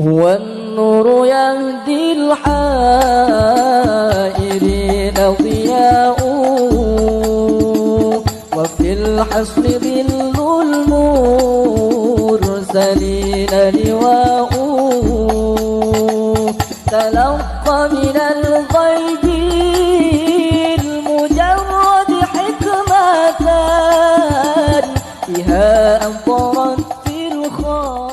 والنور يهدي الحائرين ضياء وفي الحصن ظل المرسلين لواء تلقى من الغيب المجرد حكمة بها أمطرت في الخاء.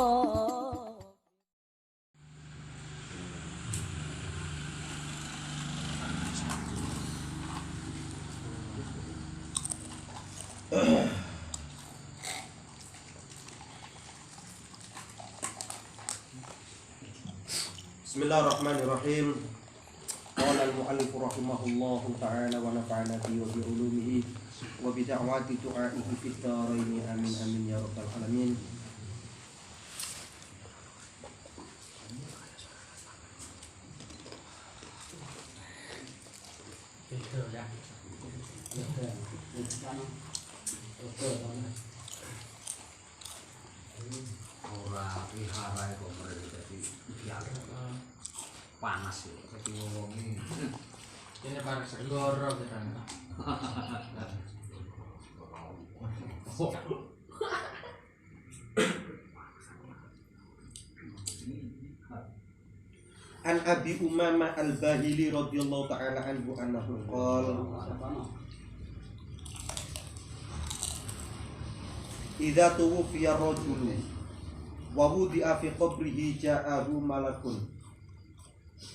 Bismillahirrahmanirrahim. Qala al-mu'allif rahimahullahu ta'ala wa nafa'ana bihi wa bi ulumihi wa bi da'wati du'aihi fid dharain amin amin ya rabbal alamin. Ora wihara kok mrene dadi panas ya dadi wong-wonge. Kene parek segoro kan. An Abi Umamah Al-Bahili radhiyallahu ta'ala anhu annahu qala idza tuwfiya rajulu wa wudi'a fi qabrihi ja'ahu malakun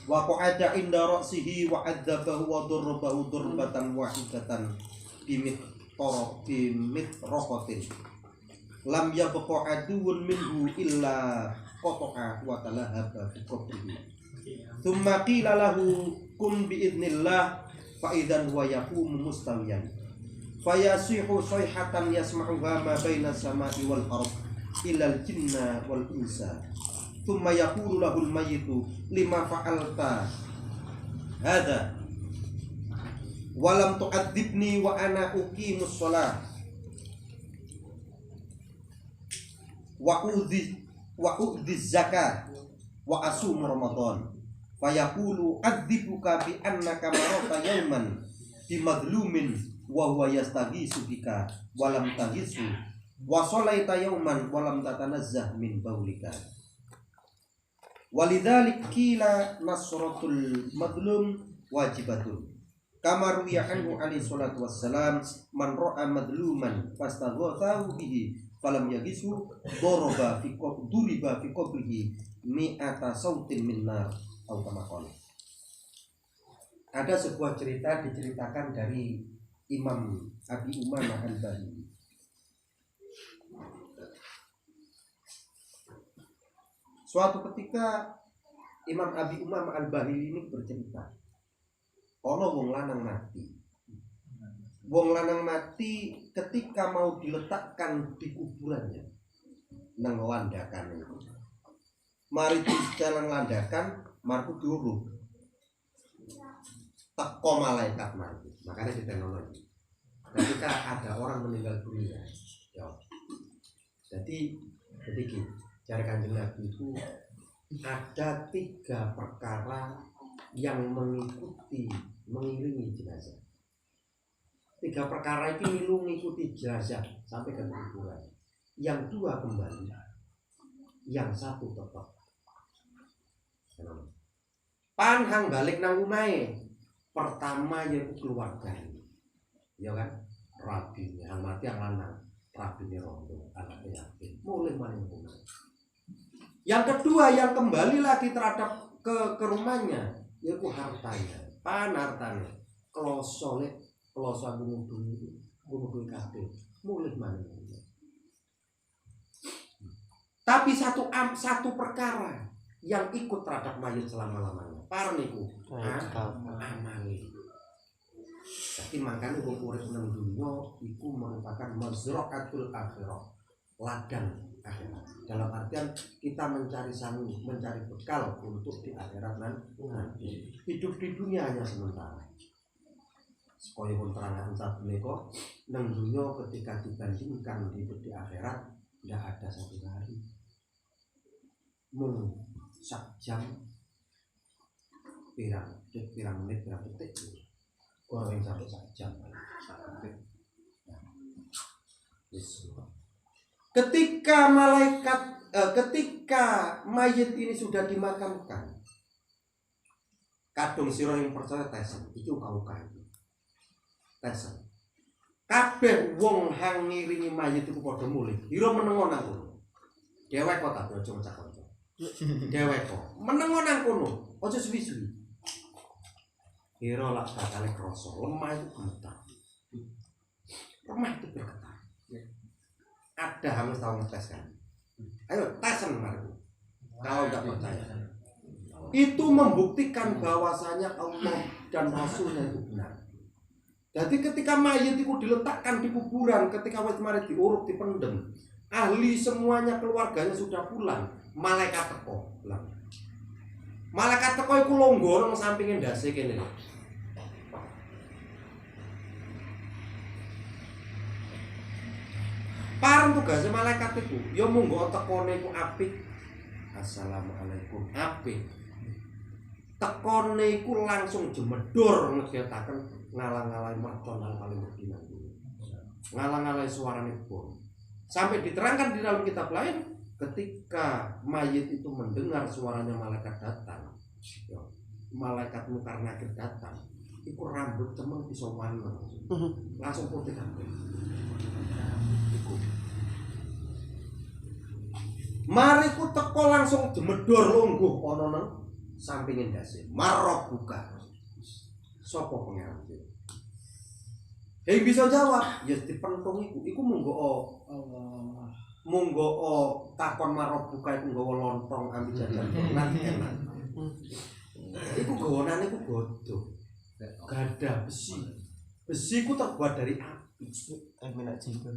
wa qa'ada inda ra'sihi wa 'adzabahu wa darbahu darbatan wahidatan bimitraqatin lam yabqa aduwwun minhu illa qata'a wa talahaba fi qabrihi thumma qila lahu kum bi idznillah fa idzan huwa yaqumu mustawiyan fayasihu sayhatan yasma'uha ma baina samai wal ardh ilal jinna wal insa thumma yaqulu lahul mayyitu lima fa'alta hadha wa lam tu'adzibni wa ana uqimus shalah wa udhi zakat wa asum ramadan fayaqulu adzibuka bi annaka marata yawman bi madlumin wa huwa yastaghisu bika wa lam taghisu wa shalaita yawman wa lam tatanazzah min baulika walidzalik qila nasratul madlum wajibatun kama ruwiya anhu alaihi salatu wassalam man ra'a madluman fastaghathahu bihi falam yagisu duriba fi qabrihi mi'ata sautin min nar atau kama qala. Ada sebuah cerita diceritakan dari Imam Abi Umamah Al-Bahili. Suatu ketika Imam Abi Umamah Al-Bahili ini bercerita, ono wong lanang mati. Wong lanang mati ketika mau diletakkan di kuburannya nang landakan itu. Mari di jalan landakan marku dulu. Teko malaikat mati. Makanya di teknologi. Ketika ada orang meninggal dunia, ya. Jadi gini, cara Kanjeng Nabi itu ada 3 perkara yang mengiringi jenazah. 3 perkara ini mengikuti jenazah sampai ke kuburan. Yang 2 kembali, yang 1 tetap. Panhang balik nang omahe. Pertama yaitu keluarga. Ya kan? Rabine, yang mati yang lanang, rabine rondo, anaknya yatim. Mulai maning omah. Yang kedua yang kembali lagi terhadap ke rumahnya yaitu hartanya. Pan hartanya. Kloso gunung duit kabeh. Mulih maning omah. Tapi satu perkara yang ikut terhadap mayit selama-lamanya. Par niku amali. Jadi makanya wong urip nang dunya iku merupakan mazra'atul akhirah, ladang akhirat. Dalam artian kita mencari bekal untuk di akhirat nanti. Hidup di dunia hanya sementara. Supaya pun terangan saat menika nang dunya ketika dibandingkan hidup di akhirat tidak ada 1 hari. sak jam pirang menit pirang detik orang yang sampai sak jam sak detik. Ketika mayit ini sudah dimakamkan, kadung sira yang percaya tesen iki uka-uka iki tesen kabeh wong hang ngiringi mayit iku padha mulih ira menengo nang kono dhewek kok tak aja ngecak-ngecak dhewek kok menengo nang kono aja suwi-suwi ira lak bakal krasa lemah itu gemetar lemah itu bergetar ada harus tahu ngetes kan ayo tesen Marco kalau nggak percaya itu membuktikan bahwasanya Allah dan Rasulnya itu benar. Jadi ketika mayit itu diletakkan di kuburan, ketika wis mari diuruk dipendem, ahli semuanya keluarganya sudah pulang, malaikat teko. Malaikat teko iku longgo nang sampinge ndase kene. Pareng tugase malaikat iku, ya monggo tekone iku apik. Assalamualaikum apik. Tekone iku langsung jemedor ngegetaken ngalang-alang mercon nang paling wedina. Ngalang-alang suarane bom. Sampai diterangkan di dalam kitab lain ketika mayit itu mendengar suaranya malaikat datang. Malaikat Munkar Nakir datang. Iku rambut cemeng bisa warna. Langsung putih kabeh. Mari ku teko langsung jemedor lungguh ana nang sampingin dasi marok buka sopo pengen bisa jawab ya dipentung iku monggo takon marok buka iku nggawa lontong ambil jajan nanti enak iku gawanan iku bodoh gada besi ku terbuat dari api enak juga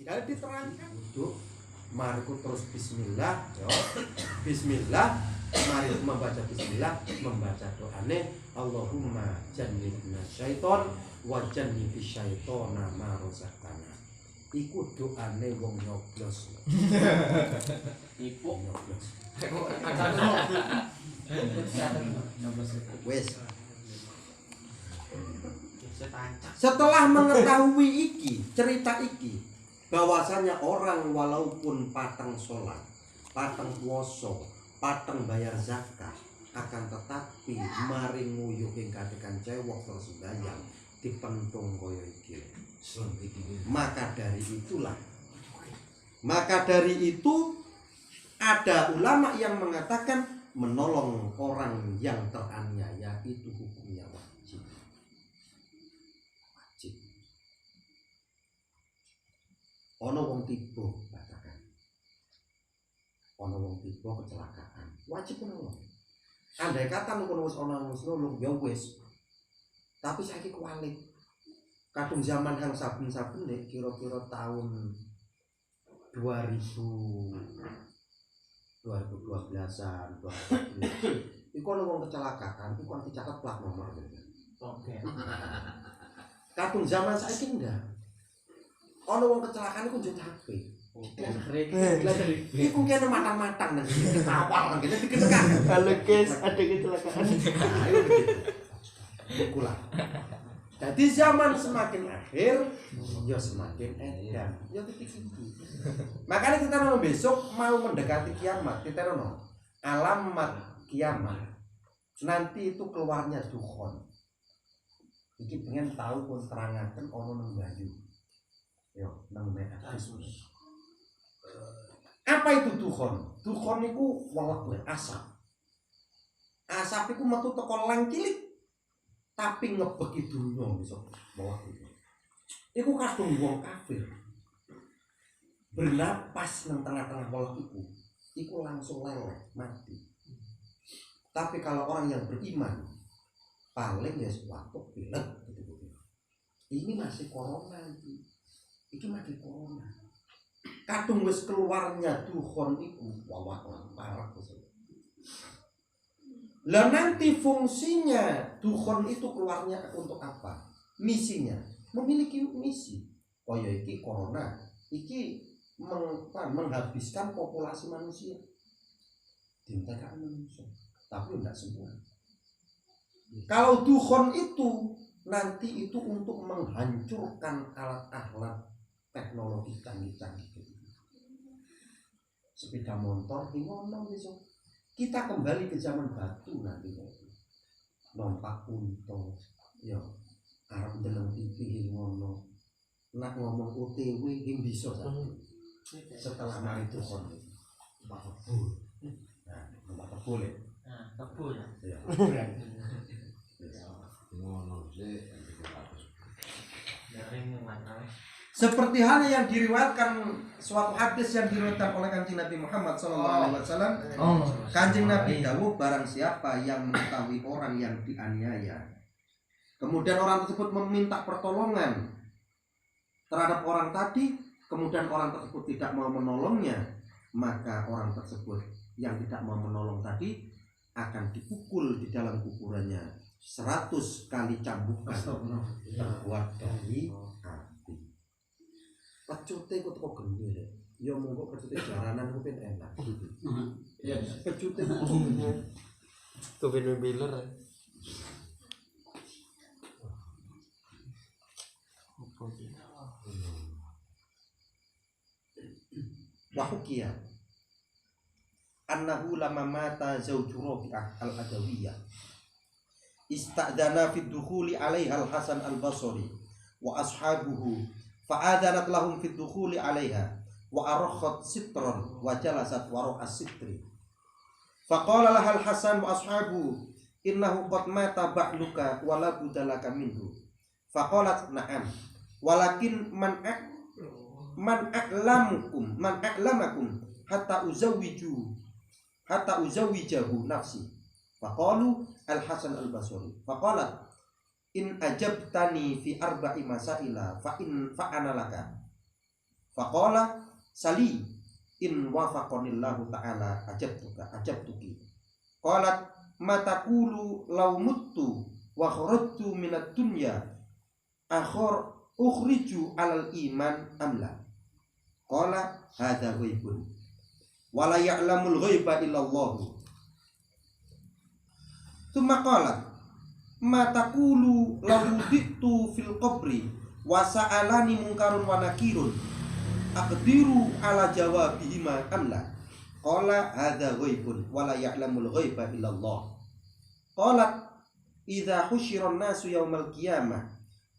tidak diterangkan bodoh. Mari ku terus bismillah yo. Bismillah mari membaca bismillah membaca doane Allahumma jannibna syaiton wa jannibi syaitona ma razaqtana iku doane wong nyoblos iku nyoblos wes setelah mengetahui cerita iki bahwasanya orang walaupun pateng sholat, pateng puasa, pateng bayar zakat, akan tetapi mari nguyuh ing kadekan cewek terus sembahyang dipentung kaya iki. Maka dari itu ada ulama yang mengatakan menolong orang yang teraniaya itu hukumnya wajib. Ono wong tiba katakan. Ono wong tiba kecelakaan. Wajib menolong. Andai kata ngono wis ana nulung ya wis. Tapi saiki kualik. Kadung zaman hang saben-saben nek kira-kira tahun 2012-an, 2013. Iku ono wong kecelakaan, iku kan dicatat plat nomor. Oke. Kadung zaman saiki enggak. Ono wong kecelakaan iku njut HP. Iku kene matang-matang nang kawal ngene diketekan. Halo guys, ada kecelakaan. Iku lah. Jadi zaman semakin akhir, ya semakin edan. Ya titik itu. Makanya kita mau besok mau mendekati kiamat, kita mau alamat kiamat. Nanti itu keluarnya dukhon. Iki pengen tahu pun terangaken ono nang Bayu. Yo, nang hadis. Apa itu dukhon? Dukhon niku welek asap. Asap iku metu teko leng cilik tapi ngebeki dunya iso welek itu. Iku kadung wong kafir. Bernapas nang tengah-tengah welek iku langsung leleh mati. Tapi kalau orang yang beriman paling ya suatu bilang gitu. Ini masih corona iki. Iki masih corona. Kadung wis keluarnya dukhon iku wawak parah wis. Lah nanti fungsinya dukhon itu keluarnya untuk apa? Misinya memiliki misi. Oh ya iki corona, iki menghabiskan populasi manusia. Diintekkan manusia. Tapi enggak semua. Kalau dukhon itu nanti itu untuk menghancurkan alat-alat teknologi canggih-canggih gitu. Sepeda motor di ngono besok. Kita kembali ke zaman batu nanti. Numpak unta, ya arep ndeleng TV ngono. Nak ngomong OTW yang bisa satu. Setelah mari dukhon numpak kebul. Nah, numpak kebul ya. Nah, kebul ya. Ya. Seperti halnya yang diriwayatkan suatu hadis yang diriwayatkan oleh Kanjeng Nabi Muhammad SAW. Kanjeng Nabi dawuh, barang siapa yang mengetahui orang yang dianiaya, kemudian orang tersebut meminta pertolongan terhadap orang tadi, kemudian orang tersebut tidak mau menolongnya, maka orang tersebut yang tidak mau menolong tadi akan dipukul di dalam kuburannya 100 kali cambukan terbuat dari api. Pecute kok teko gede ya monggo pecute jaranan ku ben enak. Ya pecute Tuh bener-bener. Wahukia annahu lama mata zawju Rabi'ah al-Adawiyah ista'dana fid dukhuli 'alaiha al-Hasan al-Basri wa ashabuhu fa'adanat lahum fid dukhuli 'alaiha wa arakhat sitran wa jalasat wara'a sitri faqala laha al-Hasan wa ashabuhu innahu qad mata ba'luka wa la budalaka minhu faqalat na'am walakin man a'lamakum hatta uzawwijahu nafsi faqalu al-Hasan al-Basri faqalat in ajabtani fi arba'i masaila fa ana laka faqala sali in wafaqanillahu ta'ala ajabtuki qalat ma taqulu law muttu wa kharajtu minad dunya ukhriju alal iman amla qala hadza ghaibun wala ya'lamul ghaiba illallah thumma qala ma taqulu law uditu fil qabri wa sa'alani munkarun wa nakirun aqdiru ala jawabihima amla qala hadza ghaibun wala ya'lamul ghaiba illallah qalat idza husyiran nasu yaumal qiyamah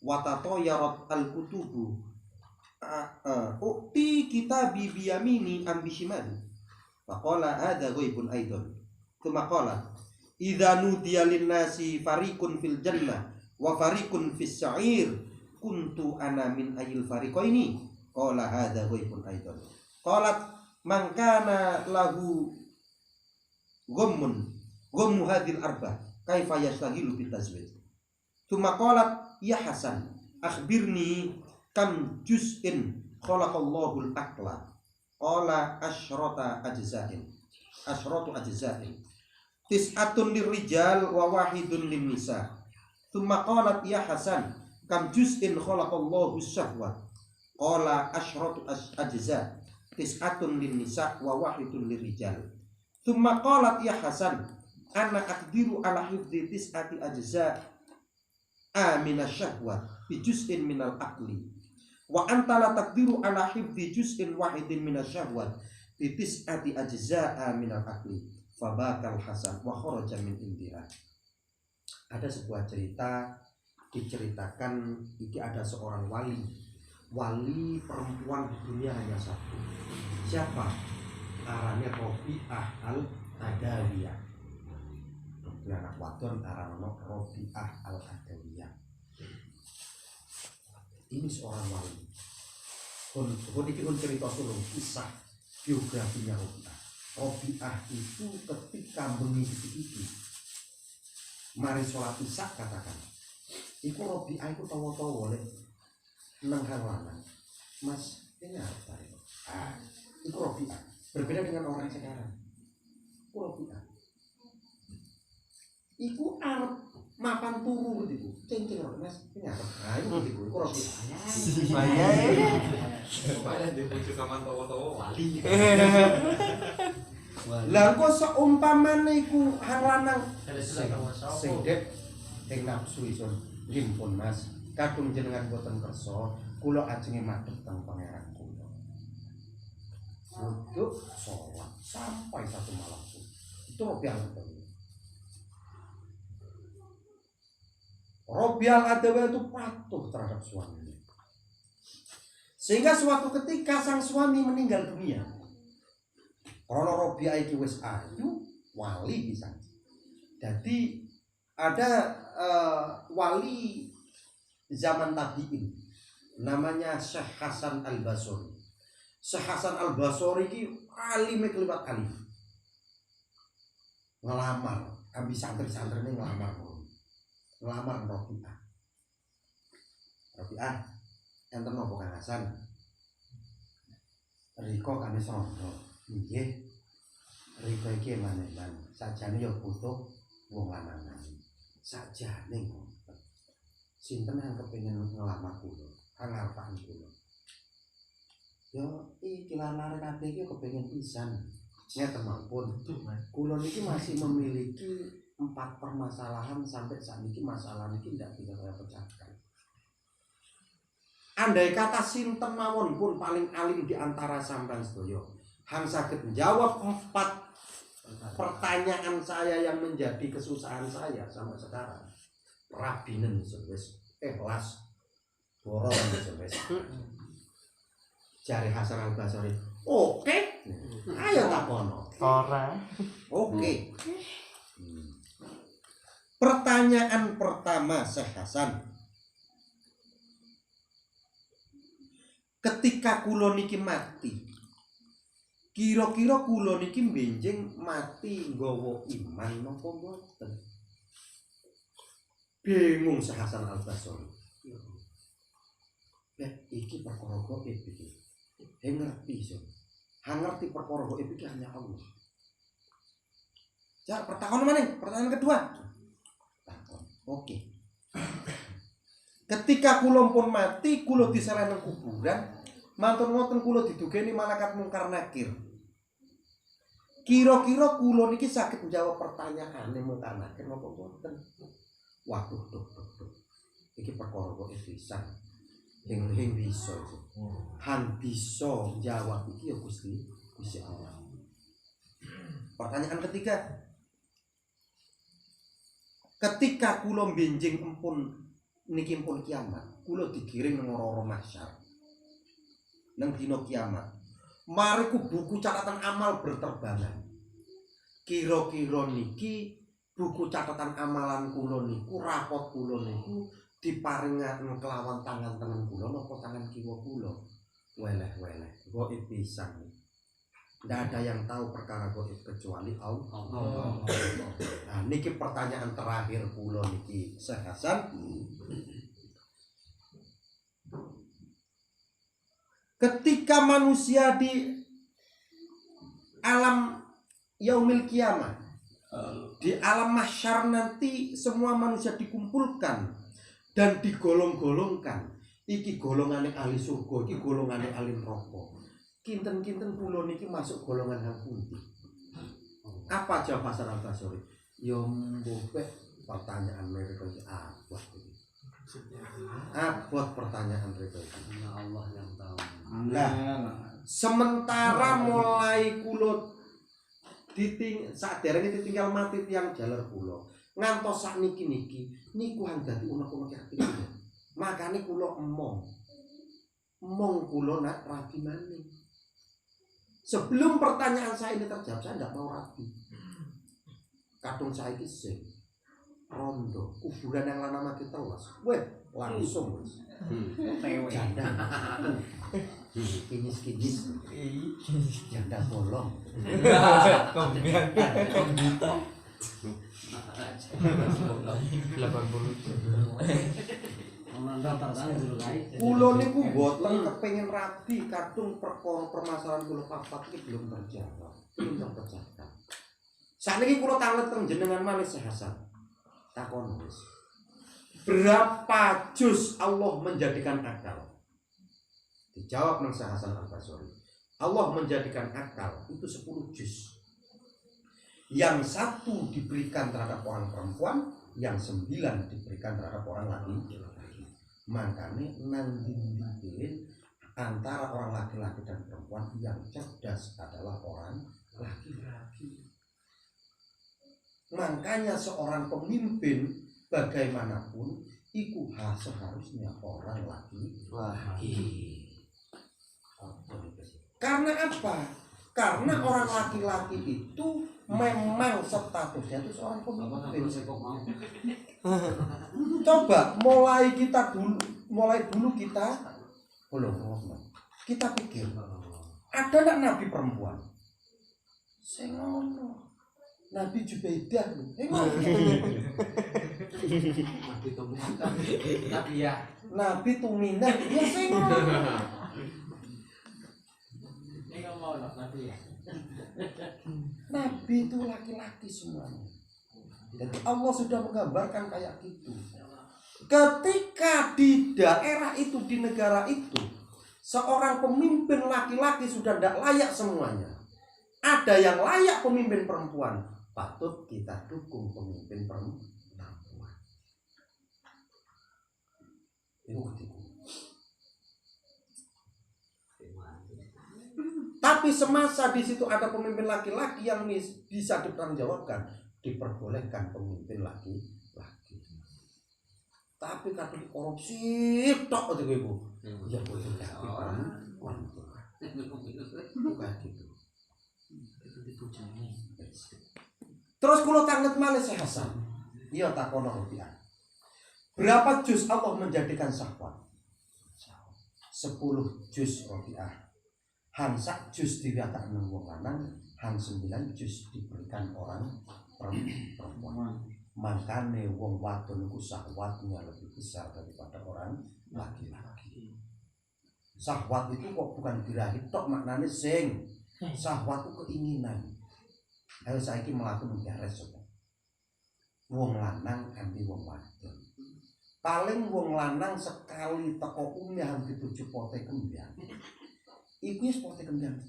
wa tatayarat al-kutubu ukti kitabi biyamini am bishimali faqala hadza ghaibun aidan thumma qala idza nudiya lin-nasi fariqun fil jannah wa fariqun fis sa'ir kuntu ana min ayil fariqaini qala hadza ghaibun aidan qalat man kana lahu ghammu hadhil arba kaifa yastaghilu bitazwij thumma qalat ya Hasan akhbirni kam juz'in khalaqallahu al-aqla qala asyratu ajza'in tis'atun lirrijal wa wahidun linnisa thumma qalat ya Hasan kam juz'in khalaqallahu as-shahwa qala asyratu ajza' tis'atun linnisa wa wahidun lirrijal thumma qalat ya Hasan ana aqdiru ala hifdzi tis'ati ajza' aminas syahwat bi juz'in minal aqli wa anta la taqdiru ala hifdzi juz'in wahidin minas syahwat bi tis'ati ajza'a minal aqli fabakal Hasan wa kharaja min indiha. Ada sebuah cerita diceritakan ini ada seorang wali perempuan di dunia hanya satu. Siapa? Aranya Rabi'ah al-Adawiyah. Anak wadon arana Rabi'ah al-Adawiyah. Ini seorang wali. Kon iki cerita sulung kisah biografinya Rabi'ah. Rabi'ah itu ketika mengisi mari sholat isya katakan. Iku Rabi'ah itu tawa-tawa oleh nang halangan. Mas, ini apa itu? Itu Rabi'ah. Berbeda dengan orang sekarang. Itu Rabi'ah. Iku arep mapan turu gitu. Ceng-ceng Mas, ini apa? Iku gitu. Iku Rabi'ah. Supaya dia pucuk kaman tawa-tawa wali. Lah kok seumpamane iku hang lanang Ada sesuatu sing dek ing nafsu isun nggih Mas. Kadung jenengan boten kersa, kula ajenge madhep teng pangeran kula. Untuk sholat sampai satu malam pun. Itu Robial Adawi. Robial Adawi itu patuh terhadap suaminya. Sehingga suatu ketika sang suami meninggal dunia. Karena Robial iki wis ayu, wali bisa. Jadi ada wali zaman tabi'in namanya Syekh Hasan Al-Basri. Syekh Hasan Al-Basri iki alime keliwat alim. Ngelamar, ambil santri-santrine ngelamar. Ngelamar Robiah. Robiah, enten napa Kang Hasan? Riko kami sono. Nggih. Riko iki manenan, sajane ya butuh wong lanangan. Sajane ngoten. Sinten yang kepengin ngelamar kula? Kang ngarepane kula. Ya iki lanare kabeh iki kepengin pisan. Ngeten mawon. Kula niki masih memiliki 4 permasalahan sampai saat ini masalah niki tidak bisa saya pecahkan. Andai kata sinten mawon pun paling alim di antara sampean sedaya, hang saged menjawab 4 pertanyaan saya yang menjadi kesusahan saya sampai sekarang. Rabinen wis ikhlas borong wis. Jari Hasan Al-Basri. Oke. Ayo takono. Ora. Oke. Pertanyaan pertama Syekh Hasan. Ketika kula niki mati, kira-kira kula niki benjing mati nggawa iman napa mboten? Bingung Syekh Hasan Al-Basri. Iki perkara gaib iki. Ngerti sih. Ngerti perkara gaib iki hanya Allah. Ya, pertanyaan kedua. Oke. Ketika kula pun mati, kula disereh nang kuburan, mantun ngoten kula didugeni malaikat mungkar nakir. Kira-kira kula niki saged menjawab pertanyaane mungkar nakir napa mboten? Waduh, duh. Iki perkara kok pisan. Hing bisa. Han bisa jawab iki ya Gusti Allah. Pertanyaan ketiga. Ketika kula benjing empun niki pun kiamat, kula digiring nang ora mahsyar. Nang dina kiamat. Mariku buku catatan amal berterbangan. Kira-kira niki buku catatan amalan kula niku, rapot kula niku diparingaken kelawan tangan tengen kula napa tangan kiwa kula. Weleh-weleh, gaib pisan. Ndak ada yang tahu perkara gaib kecuali Allah. Nah, niki pertanyaan terakhir kula niki Syekh Hasan. Ketika manusia di alam yaumil kiamah, di alam mahsyar nanti semua manusia dikumpulkan dan digolong-golongkan. Iki golongane ahli surga, iki golongane ahli neraka. Kinten-kinten kula niki masuk golongan yang pundi? Apa jawab Hasan Al-Basri? Ya mbuh pertanyaan mereka iki abot iki. Abot pertanyaan mereka iki. Allah yang tahu. Lah, sementara mulai kula saderenge ditinggal mati tiyang jaler kula, ngantos sakniki niku han dadi unek-unek ati kula. Makane kula emong kula nak rabi maning. Sebelum pertanyaan saya ini terjawab, saya tidak mau rabi. Kadung saya ini sing rondo, kuburan yang lana mati telas. Weh, langsung wis. Janda. Kinis-kinis. Janda bolong. Kombian. 80. Kulo niku boten kepengin rabi kadung perkara permasalahan kulo papat iki belum terjawab. Belum terpecahkan. Sakniki kulo tanget teng jenengan malih Syekh Hasan. Takon wis. Berapa juz Allah menjadikan akal? Dijawab nang Syekh Hasan Al-Basri. Allah menjadikan akal itu 10 juz. Yang 1 diberikan terhadap orang perempuan, yang 9 diberikan terhadap orang laki-laki. Makanya nanti antara orang laki-laki dan perempuan yang cerdas adalah orang laki-laki. Makanya seorang pemimpin bagaimanapun itu seharusnya orang laki-laki. Karena apa? Karena orang laki-laki itu memang statusnya itu seorang pemimpin. Coba mulai dulu kita kita pikir ada nggak nabi perempuan? Sengono. Nabi Jubaidah lho. Nabi Tuminah ya sengono. Nabi itu laki-laki semuanya. Jadi Allah sudah menggambarkan kayak gitu. Ketika di daerah itu, di negara itu, seorang pemimpin laki-laki sudah tidak layak semuanya. Ada yang layak pemimpin perempuan, patut kita dukung pemimpin perempuan. Tapi semasa di situ ada pemimpin laki-laki yang bisa dipertanggungjawabkan, diperbolehkan pemimpin laki-laki. Tapi kalau korupsi tok aja ibu, ya boleh tapi wanita. Bukan gitu. Terus kalau tangan malih Hasan, dia takono rupiah. Berapa juz Allah menjadikan syahwat? 10 juz rupiah. Sak juz diriatakan wong lanang, 9 juz diberikan orang perempuan. Makanya wong wadon itu syahwatnya lebih besar daripada orang laki-laki. Syahwat itu kok bukan birahi tok maknanya sing. Syahwat itu keinginan. Ayo saiki melakukan beres coba. Wong lanang ambil wong wadon. Paling wong lanang sekali teko umah dituju pote kembang. Iku wis pote kembang.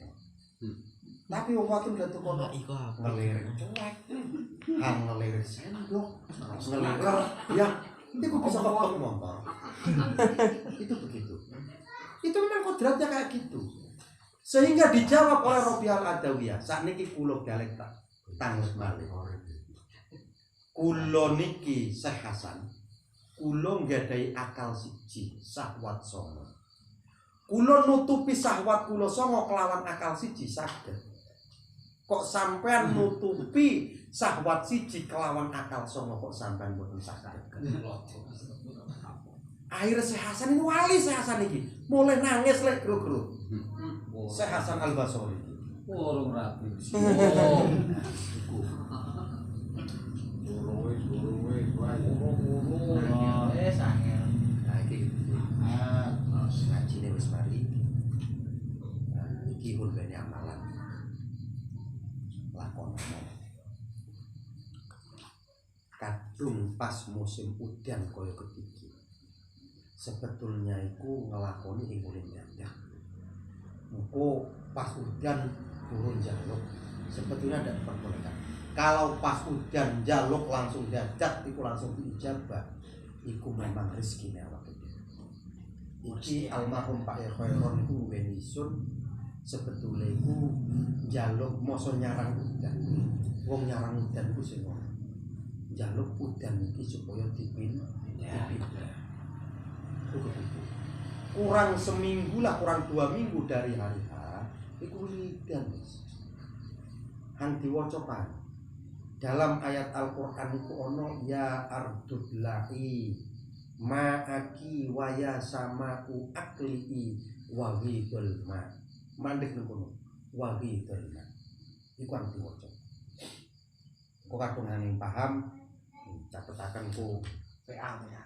Tapi wong wadon gak teko ngelirik cuek. Ngelirik sendok, ngelirik ya. Itu bisa bawa motor. Itu begitu. Itu memang kodratnya kayak gitu. Sehingga dijawab oleh Rabi'ah Al-Adawiyah. Saat niki kula balik tak tanglet malih. Kula niki Syekh Hasan, kula nggadahi akal siji, syahwat songo. Kula nutupi syahwat kula songo kelawan akal siji saged. Kok sampean nutupi syahwat siji kelawan akal songo kok sampean mboten saged. Akhirnya Syekh Hasan ini wali Syekh Hasan iki mulai nangis lek gro-gro. Syekh Hasan Al-Basri. Urung rapi. Ngajine wis mari. Iki pun bene amalan. Lakonan. Kadung pas musim udan kaya ketiki. Sebetulnya iku ngelakoni ing mulim dandan. Engko pas udan turun jaluk sebetulnya tidak diperbolehkan. Kalau pas udan jaluk langsung dadat itu langsung diijabah. Iku memang rezeki awak dhewe. Iki almarhum Pak Khairon iku weni sun sebetulnya iku jaluk masa nyarang udan. Wong nyarang udan iku sing ora. Jaluk udan iki supaya dipindah. Kurang seminggu lah, kurang 2 minggu dari hari H itu wiridan hang diwaca dalam ayat Al-Qur'an itu ono ya ardudlahi ma'aki wa ya sama'u akli'i wa ghidul ma mandek ngono wa ghidul ma iku hang diwaca kok kadung ning paham catetaken ku PA ya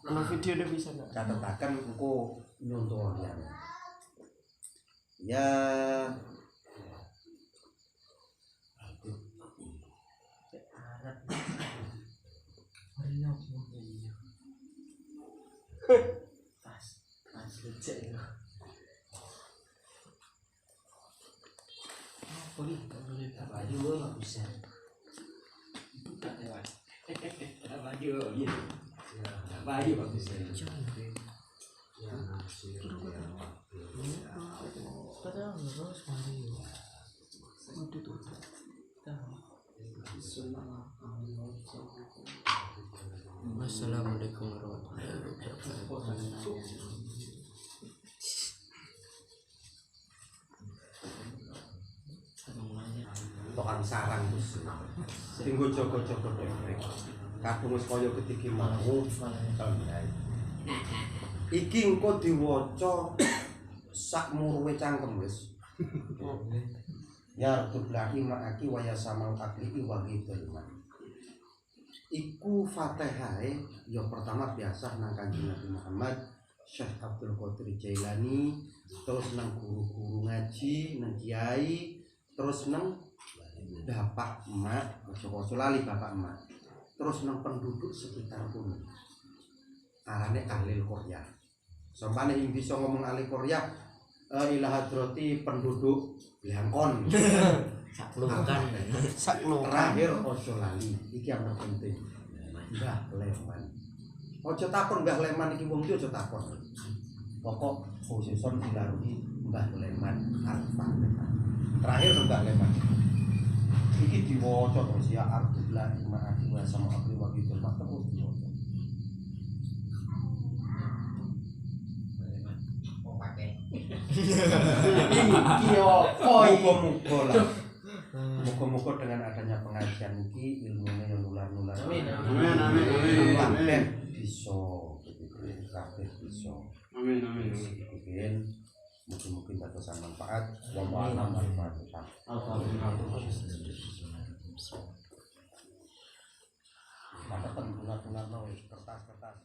Kalau video udah bisa nggak? catetakan engko nyontoh ya Baju bisa. Baju iya. Baju bagus. Assalamualaikum warahmatullahi wabarakatuh. Tokan sarang terus. Tinggo jogo-jogo dhewe. Kadung wis kaya ketiki mau. Iki engko diwaca sak muruwe cangkem wis. Ya Rabbi ma'aki wa yasamal akli wa ghidul. Iku Fatihae ya pertama biasa nang Kanjeng Nabi Muhammad, Syekh Abdul Qadir Jailani, terus nang guru-guru ngaji, nang kiai, terus nang bapak emak, ojo lali bapak emak. Terus nang penduduk sekitar kono. Arane ahli Korea. Sampane ing bisa ngomong ahli Korea, ila hadrati penduduk Blangkon. Saklungan. Terakhir ojo lali, iki yang penting. Mbah Leman. Ojo takon Mbah Leman iki wong iki ojo takon. Pokok khususon dilarui Mbah Leman Al-Fatihah. Terakhir Mbah Leman. Iki diwaca terus ya Abdullah ma'aki wa sama abdi wa gitu terus diwaca. Oh pakai. Iki yo muga-muga lah. Muga-muga dengan adanya pengajian iki ilmunya yang nular-nular. Amin. Kabeh bisa kabeh bisa. Amin amin. Mungkin mungkin batasan manfaat wa ma'alam al-fatihah. Kata tenan kertas-kertas